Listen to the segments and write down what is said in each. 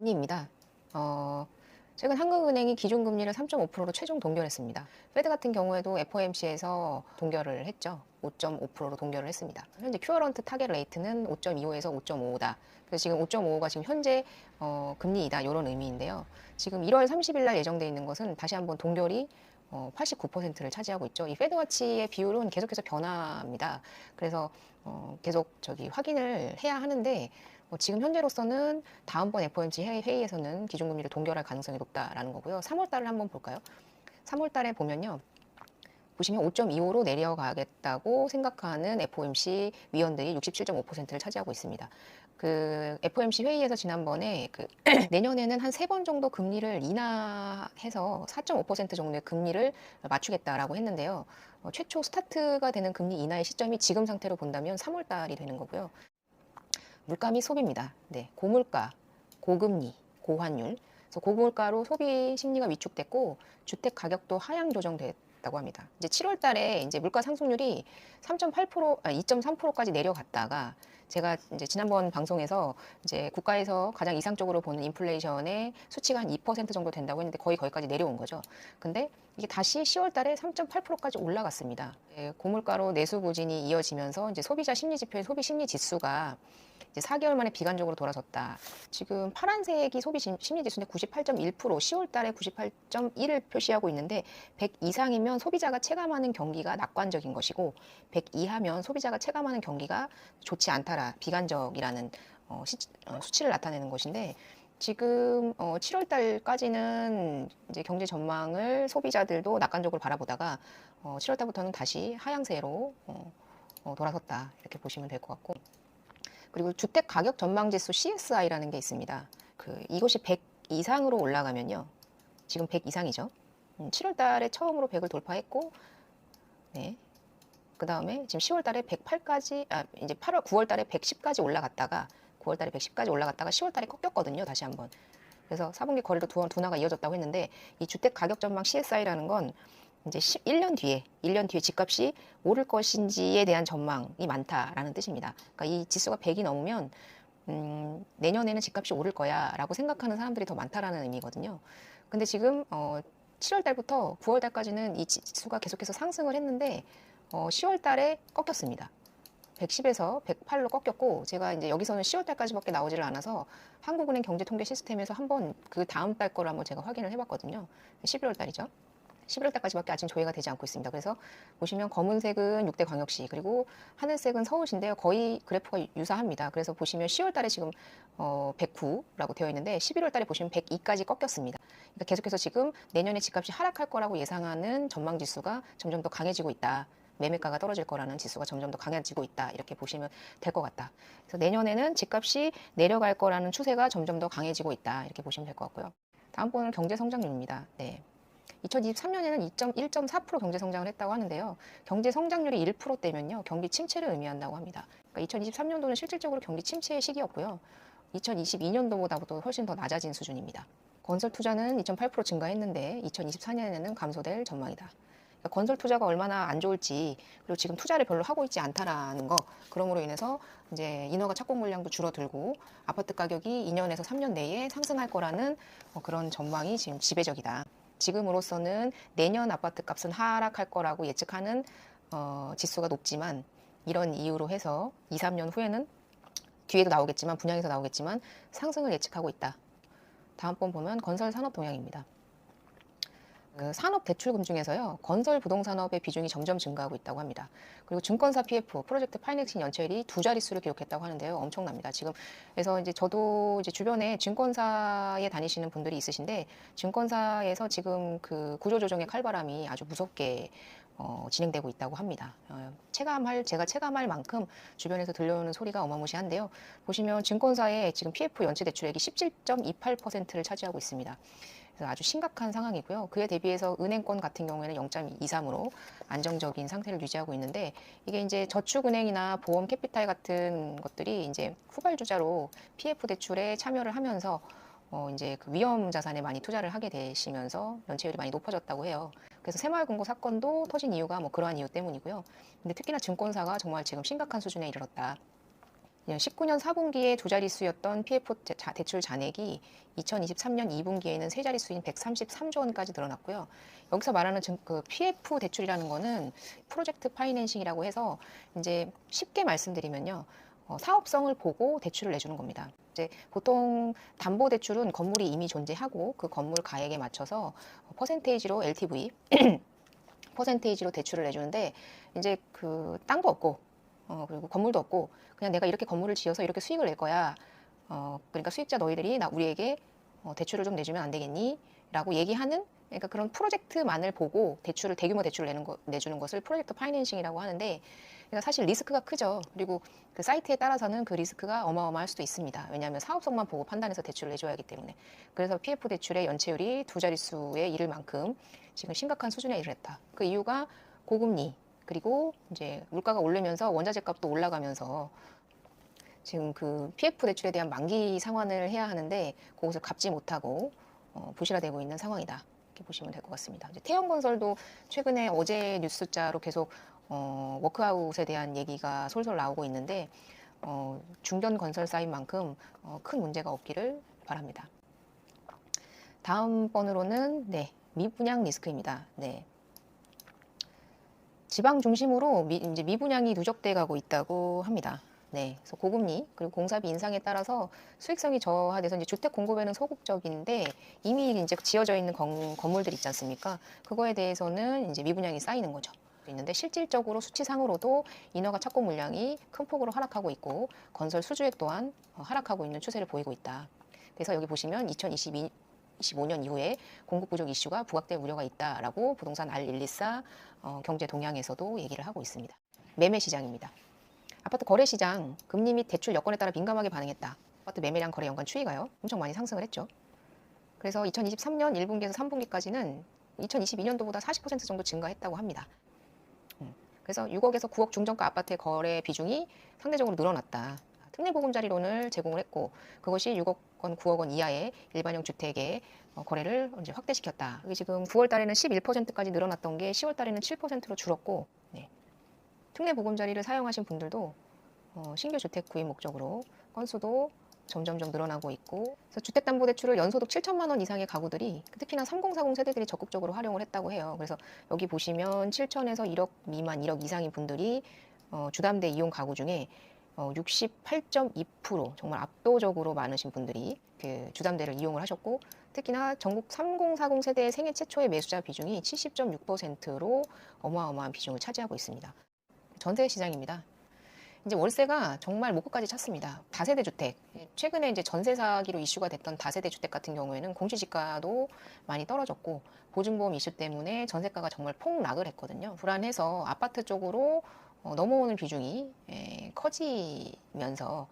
입니다. 최근 한국은행이 기준금리를 3.5%로 최종 동결했습니다. 페드 같은 경우에도 FOMC에서 동결을 했죠. 5.5%로 동결을 했습니다. 현재 큐어런트 타겟 레이트는 5.25에서 5.55다. 그래서 지금 5.55가 지금 현재 금리이다 이런 의미인데요. 지금 1월 30일 날 예정돼 있는 것은 다시 한번 동결이 89%를 차지하고 있죠. 이 페드와치의 비율은 계속해서 변화합니다. 그래서 계속 확인을 해야 하는데 지금 현재로서는 다음번 FOMC 회의에서는 기준금리를 동결할 가능성이 높다라는 거고요. 3월 달을 한번 볼까요? 3월 달에 보면요. 보시면 5.25로 내려가겠다고 생각하는 FOMC 위원들이 67.5%를 차지하고 있습니다. 그 FOMC 회의에서 지난번에 내년에는 한 3번 정도 금리를 인하해서 4.5% 정도의 금리를 맞추겠다라고 했는데요. 최초 스타트가 되는 금리 인하의 시점이 지금 상태로 본다면 3월 달이 되는 거고요. 물가 및 소비입니다. 네, 고물가, 고금리, 고환율. 그래서 고물가로 소비 심리가 위축됐고 주택 가격도 하향 조정됐다고 합니다. 이제 7월 달에 이제 물가 상승률이 2.3%까지 내려갔다가 제가 이제 지난번 방송에서 이제 국가에서 가장 이상적으로 보는 인플레이션의 수치가 한 2% 정도 된다고 했는데 거의 거기까지 내려온 거죠. 근데 이게 다시 10월 달에 3.8%까지 올라갔습니다. 고물가로 내수 부진이 이어지면서 이제 소비자 심리 지표의 소비 심리 지수가 이제 4개월 만에 비관적으로 돌아섰다. 지금 파란색이 소비 심리 지수인데 98.1%, 10월 달에 98.1을 표시하고 있는데 100 이상이면 소비자가 체감하는 경기가 낙관적인 것이고 100 이하면 소비자가 체감하는 경기가 좋지 않다라 비관적이라는 수치를 나타내는 것인데 지금 7월 달까지는 이제 경제 전망을 소비자들도 낙관적으로 바라보다가 7월 달부터는 다시 하향세로 돌아섰다 이렇게 보시면 될 것 같고 그리고 주택 가격 전망 지수 CSI라는 게 있습니다. 이것이 100 이상으로 올라가면요. 지금 100 이상이죠. 7월 달에 처음으로 100을 돌파했고 네. 그다음에 지금 10월 달에 108까지 이제 9월 달에 110까지 올라갔다가 9월 달에 110까지 올라갔다가 10월 달에 꺾였거든요. 다시 한번. 그래서 4분기 거래도 둔화가 이어졌다고 했는데 이 주택 가격 전망 CSI라는 건 이제 1년 뒤에 집값이 오를 것인지에 대한 전망이 많다라는 뜻입니다. 그러니까 이 지수가 100이 넘으면 내년에는 집값이 오를 거야라고 생각하는 사람들이 더 많다라는 의미거든요. 근데 지금 7월 달부터 9월 달까지는 이 지수가 계속해서 상승을 했는데 10월 달에 꺾였습니다. 110에서 108로 꺾였고 제가 이제 여기서는 10월 달까지밖에 나오지를 않아서 한국은행 경제통계 시스템에서 한번 그 다음 달 거를 한번 제가 확인을 해봤거든요. 11월 달이죠. 11월 달까지밖에 아직 조회가 되지 않고 있습니다. 그래서 보시면 검은색은 6대 광역시 그리고 하늘색은 서울시인데요. 거의 그래프가 유사합니다. 그래서 보시면 10월 달에 지금 109라고 되어 있는데 11월 달에 보시면 102까지 꺾였습니다. 그러니까 계속해서 지금 내년에 집값이 하락할 거라고 예상하는 전망 지수가 점점 더 강해지고 있다. 매매가가 떨어질 거라는 지수가 점점 더 강해지고 있다. 이렇게 보시면 될 것 같다. 그래서 내년에는 집값이 내려갈 거라는 추세가 점점 더 강해지고 있다. 이렇게 보시면 될 것 같고요. 다음 번은 경제 성장률입니다. 네. 2023년에는 1.4% 경제 성장을 했다고 하는데요. 경제 성장률이 1%대면요. 경기 침체를 의미한다고 합니다. 그러니까 2023년도는 실질적으로 경기 침체의 시기였고요. 2022년도보다도 훨씬 더 낮아진 수준입니다. 건설 투자는 2.8% 증가했는데 2024년에는 감소될 전망이다. 그러니까 건설 투자가 얼마나 안 좋을지 그리고 지금 투자를 별로 하고 있지 않다라는 거 그럼으로 인해서 이제 인허가 착공 물량도 줄어들고 아파트 가격이 2년에서 3년 내에 상승할 거라는 그런 전망이 지금 지배적이다. 지금으로서는 내년 아파트 값은 하락할 거라고 예측하는 지수가 높지만 이런 이유로 해서 2, 3년 후에는 뒤에도 나오겠지만 분양에서 나오겠지만 상승을 예측하고 있다. 다음 번 보면 건설 산업 동향입니다. 산업 대출금 중에서요, 건설 부동산업의 비중이 점점 증가하고 있다고 합니다. 그리고 증권사 PF, 프로젝트 파이낸싱 연체율이 2자릿수를 기록했다고 하는데요. 엄청납니다. 지금, 그래서 이제 저도 이제 주변에 증권사에 다니시는 분들이 있으신데, 증권사에서 지금 그 구조조정의 칼바람이 아주 무섭게 진행되고 있다고 합니다. 제가 체감할 만큼 주변에서 들려오는 소리가 어마무시한데요. 보시면 증권사의 지금 PF 연체 대출액이 17.28%를 차지하고 있습니다. 그래서 아주 심각한 상황이고요. 그에 대비해서 은행권 같은 경우에는 0.23으로 안정적인 상태를 유지하고 있는데 이게 이제 저축은행이나 보험 캐피탈 같은 것들이 이제 후발주자로 PF 대출에 참여를 하면서 이제 그 위험 자산에 많이 투자를 하게 되시면서 연체율이 많이 높아졌다고 해요. 그래서 새마을금고 사건도 터진 이유가 뭐 그러한 이유 때문이고요. 근데 특히나 증권사가 정말 지금 심각한 수준에 이르렀다. 19년 4분기에 두 자릿수였던 PF 대출 잔액이 2023년 2분기에는 세 자릿수인 133조 원까지 늘어났고요. 여기서 말하는 그 PF 대출이라는 거는 프로젝트 파이낸싱이라고 해서 이제 쉽게 말씀드리면요. 사업성을 보고 대출을 내주는 겁니다. 이제 보통 담보 대출은 건물이 이미 존재하고 그 건물 가액에 맞춰서 퍼센테이지로 LTV 퍼센테이지로 대출을 내주는데 이제 그 땅도 없고 그리고 건물도 없고 그냥 내가 이렇게 건물을 지어서 이렇게 수익을 낼 거야. 그러니까 수익자 너희들이 우리에게 대출을 좀 내주면 안 되겠니? 라고 얘기하는 그러니까 그런 프로젝트만을 보고 대출을 대규모 대출을 내주는 것을 프로젝트 파이낸싱이라고 하는데 그러니까 사실 리스크가 크죠. 그리고 그 사이트에 따라서는 그 리스크가 어마어마할 수도 있습니다. 왜냐하면 사업성만 보고 판단해서 대출을 내줘야 하기 때문에. 그래서 PF 대출의 연체율이 두 자릿수에 이를 만큼 지금 심각한 수준에 이르렀다. 그 이유가 고금리 그리고 이제 물가가 오르면서 원자재 값도 올라가면서 지금 그 PF 대출에 대한 만기 상환을 해야 하는데 그것을 갚지 못하고 부실화되고 있는 상황이다. 이렇게 보시면 될 것 같습니다. 이제 태형건설도 최근에 어제 뉴스자로 계속 워크아웃에 대한 얘기가 솔솔 나오고 있는데 중견 건설사인 만큼 큰 문제가 없기를 바랍니다. 다음 번으로는 미분양 리스크입니다. 지방 중심으로 이제 미분양이 누적돼 가고 있다고 합니다. 그래서 고금리 그리고 공사비 인상에 따라서 수익성이 저하돼서 이제 주택 공급에는 소극적인데 이미 이제 지어져 있는 건물들 있지 않습니까? 그거에 대해서는 이제 미분양이 쌓이는 거죠. 있는데 실질적으로 수치상으로도 인허가 착공 물량이 큰 폭으로 하락하고 있고 건설 수주액 또한 하락하고 있는 추세를 보이고 있다. 그래서 여기 보시면 2025년 이후에 공급 부족 이슈가 부각될 우려가 있다라고 부동산 R124 경제 동향에서도 얘기를 하고 있습니다. 매매 시장입니다. 아파트 거래 시장 금리 및 대출 여건에 따라 민감하게 반응했다. 아파트 매매량 거래 연간 추이가요 엄청 많이 상승을 했죠. 그래서 2023년 1분기에서 3분기까지는 2022년도보다 40% 정도 증가했다고 합니다. 그래서 6억에서 9억 중저가 아파트의 거래 비중이 상대적으로 늘어났다. 특례보금자리론을 제공을 했고 그것이 6억 원, 9억 원 이하의 일반형 주택의 거래를 이제 확대시켰다. 이게 지금 9월 달에는 11%까지 늘어났던 게 10월 달에는 7%로 줄었고 특례보금자리를 사용하신 분들도 신규 주택 구입 목적으로 건수도 점점점 늘어나고 있고 그래서 주택담보대출을 연소득 7천만 원 이상의 가구들이 특히나 3040 세대들이 적극적으로 활용을 했다고 해요. 그래서 여기 보시면 7천에서 1억 미만 1억 이상인 분들이 주담대 이용 가구 중에 68.2% 정말 압도적으로 많으신 분들이 그 주담대를 이용을 하셨고 특히나 전국 3040 세대의 생애 최초의 매수자 비중이 70.6%로 어마어마한 비중을 차지하고 있습니다. 전세 시장입니다. 이제 월세가 정말 목표까지 찼습니다. 다세대 주택. 최근에 이제 전세 사기로 이슈가 됐던 다세대 주택 같은 경우에는 공시지가도 많이 떨어졌고 보증보험 이슈 때문에 전세가가 정말 폭락을 했거든요. 불안해서 아파트 쪽으로 넘어오는 비중이 커지면서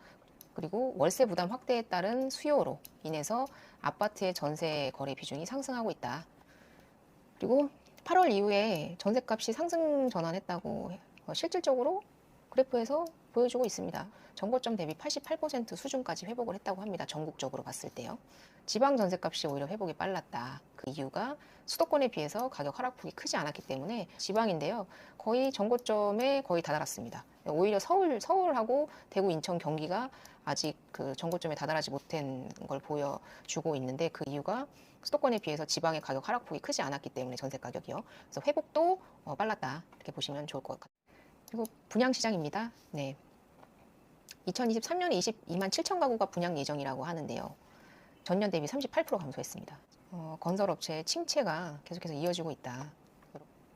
그리고 월세 부담 확대에 따른 수요로 인해서 아파트의 전세 거래 비중이 상승하고 있다. 그리고 8월 이후에 전세값이 상승 전환했다고 실질적으로 그래프에서 보여주고 있습니다. 정고점 대비 88% 수준까지 회복을 했다고 합니다. 전국적으로 봤을 때요. 지방 전세값이 오히려 회복이 빨랐다. 그 이유가 수도권에 비해서 가격 하락폭이 크지 않았기 때문에 지방인데요. 거의 전고점에 거의 다다랐습니다. 오히려 서울하고 대구, 인천, 경기가 아직 그 전고점에 다다르지 못한 걸 보여주고 있는데 그 이유가 수도권에 비해서 지방의 가격 하락폭이 크지 않았기 때문에 전세 가격이요. 그래서 회복도 빨랐다. 이렇게 보시면 좋을 것 같아요. 그리고 분양시장입니다. 2023년에 22만 7천 가구가 분양 예정이라고 하는데요. 전년 대비 38% 감소했습니다. 건설업체의 침체가 계속해서 이어지고 있다.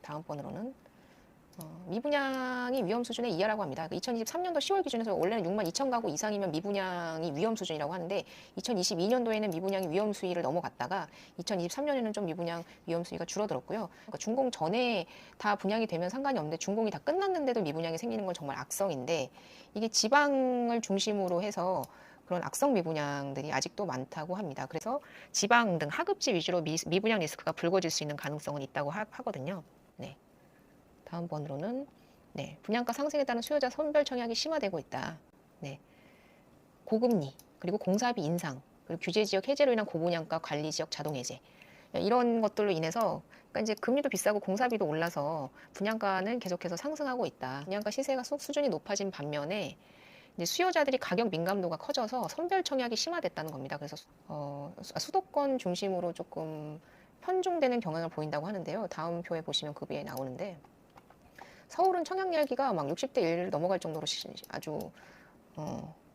다음 번으로는 미분양이 위험 수준에 이하라고 합니다. 2023년도 10월 기준에서 원래는 6만 2천 가구 이상이면 미분양이 위험 수준이라고 하는데 2022년도에는 미분양이 위험 수위를 넘어갔다가 2023년에는 좀 미분양 위험 수위가 줄어들었고요. 그러니까 준공 전에 다 분양이 되면 상관이 없는데 준공이 다 끝났는데도 미분양이 생기는 건 정말 악성인데 이게 지방을 중심으로 해서 그런 악성 미분양들이 아직도 많다고 합니다. 그래서 지방 등 하급지 위주로 미분양 리스크가 불거질 수 있는 가능성은 있다고 하거든요. 다음 번으로는 분양가 상승에 따른 수요자 선별 청약이 심화되고 있다. 고금리 그리고 공사비 인상 그리고 규제 지역 해제로 인한 고분양가 관리 지역 자동 해제 이런 것들로 인해서 그러니까 이제 금리도 비싸고 공사비도 올라서 분양가는 계속해서 상승하고 있다. 분양가 시세가 수준이 높아진 반면에 이제 수요자들이 가격 민감도가 커져서 선별 청약이 심화됐다는 겁니다. 그래서 수도권 중심으로 조금 편중되는 경향을 보인다고 하는데요. 다음 표에 보시면 그 위에 나오는데 서울은 청약 열기가 막 60대 1을 넘어갈 정도로 아주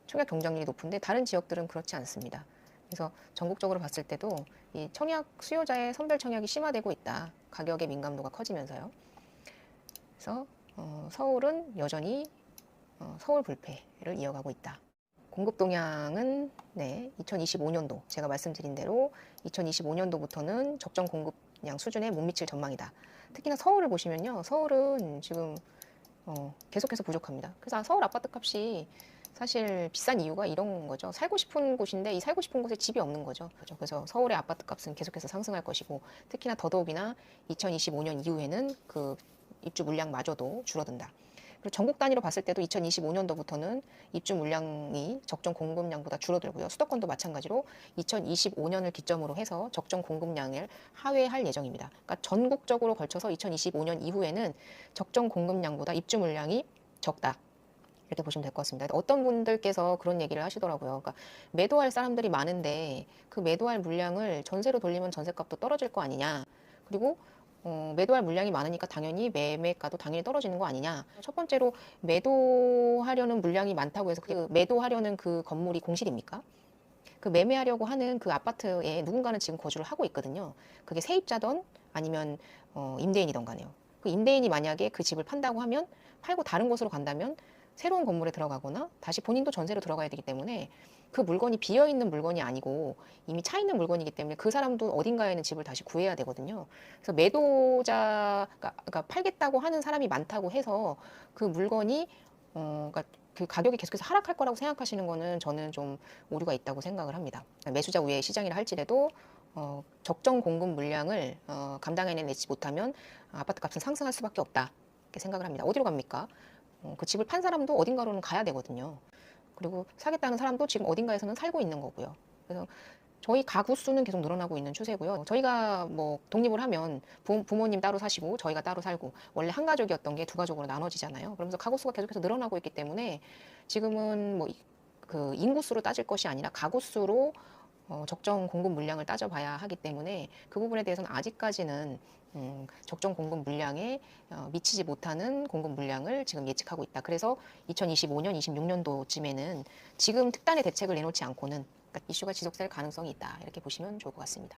청약 경쟁률이 높은데 다른 지역들은 그렇지 않습니다. 그래서 전국적으로 봤을 때도 이 청약 수요자의 선별 청약이 심화되고 있다. 가격의 민감도가 커지면서요. 그래서 서울은 여전히 서울 불패를 이어가고 있다. 공급 동향은 2025년도 제가 말씀드린 대로 2025년도부터는 적정 공급량 수준에 못 미칠 전망이다. 특히나 서울을 보시면요. 서울은 지금 계속해서 부족합니다. 그래서 서울 아파트 값이 사실 비싼 이유가 이런 거죠. 살고 싶은 곳인데 이 살고 싶은 곳에 집이 없는 거죠. 그래서 서울의 아파트 값은 계속해서 상승할 것이고 특히나 더더욱이나 2025년 이후에는 그 입주 물량마저도 줄어든다. 그리고 전국 단위로 봤을 때도 2025년도부터는 입주 물량이 적정 공급량보다 줄어들고요. 수도권도 마찬가지로 2025년을 기점으로 해서 적정 공급량을 하회할 예정입니다. 그러니까 전국적으로 걸쳐서 2025년 이후에는 적정 공급량보다 입주 물량이 적다. 이렇게 보시면 될 것 같습니다. 어떤 분들께서 그런 얘기를 하시더라고요. 그러니까 매도할 사람들이 많은데 그 매도할 물량을 전세로 돌리면 전세값도 떨어질 거 아니냐. 그리고 매도할 물량이 많으니까 당연히 매매가도 당연히 떨어지는 거 아니냐. 첫 번째로 매도하려는 물량이 많다고 해서 그 매도하려는 그 건물이 공실입니까? 그 매매하려고 하는 그 아파트에 누군가는 지금 거주를 하고 있거든요. 그게 세입자든 아니면 임대인이든 간에요. 그 임대인이 만약에 그 집을 판다고 하면 팔고 다른 곳으로 간다면 새로운 건물에 들어가거나 다시 본인도 전세로 들어가야 되기 때문에 그 물건이 비어있는 물건이 아니고 이미 차 있는 물건이기 때문에 그 사람도 어딘가에는 집을 다시 구해야 되거든요. 그래서 그러니까 팔겠다고 하는 사람이 많다고 해서 그 물건이 그러니까 그 가격이 계속해서 하락할 거라고 생각하시는 거는 저는 좀 오류가 있다고 생각을 합니다. 매수자 우회 시장이라 할지라도 적정 공급 물량을 감당해내지 못하면 아파트 값은 상승할 수밖에 없다. 이렇게 생각을 합니다. 어디로 갑니까? 그 집을 판 사람도 어딘가로는 가야 되거든요. 그리고 사겠다는 사람도 지금 어딘가에서는 살고 있는 거고요. 그래서 저희 가구 수는 계속 늘어나고 있는 추세고요. 저희가 뭐 독립을 하면 부모님 따로 사시고 저희가 따로 살고 원래 한 가족이었던 게 두 가족으로 나눠지잖아요. 그러면서 가구 수가 계속해서 늘어나고 있기 때문에 지금은 뭐 그 인구 수로 따질 것이 아니라 가구 수로 적정 공급 물량을 따져봐야 하기 때문에 그 부분에 대해서는 아직까지는 적정 공급 물량에 미치지 못하는 공급 물량을 지금 예측하고 있다. 그래서 2025년, 26년도쯤에는 지금 특단의 대책을 내놓지 않고는 그러니까 이슈가 지속될 가능성이 있다. 이렇게 보시면 좋을 것 같습니다.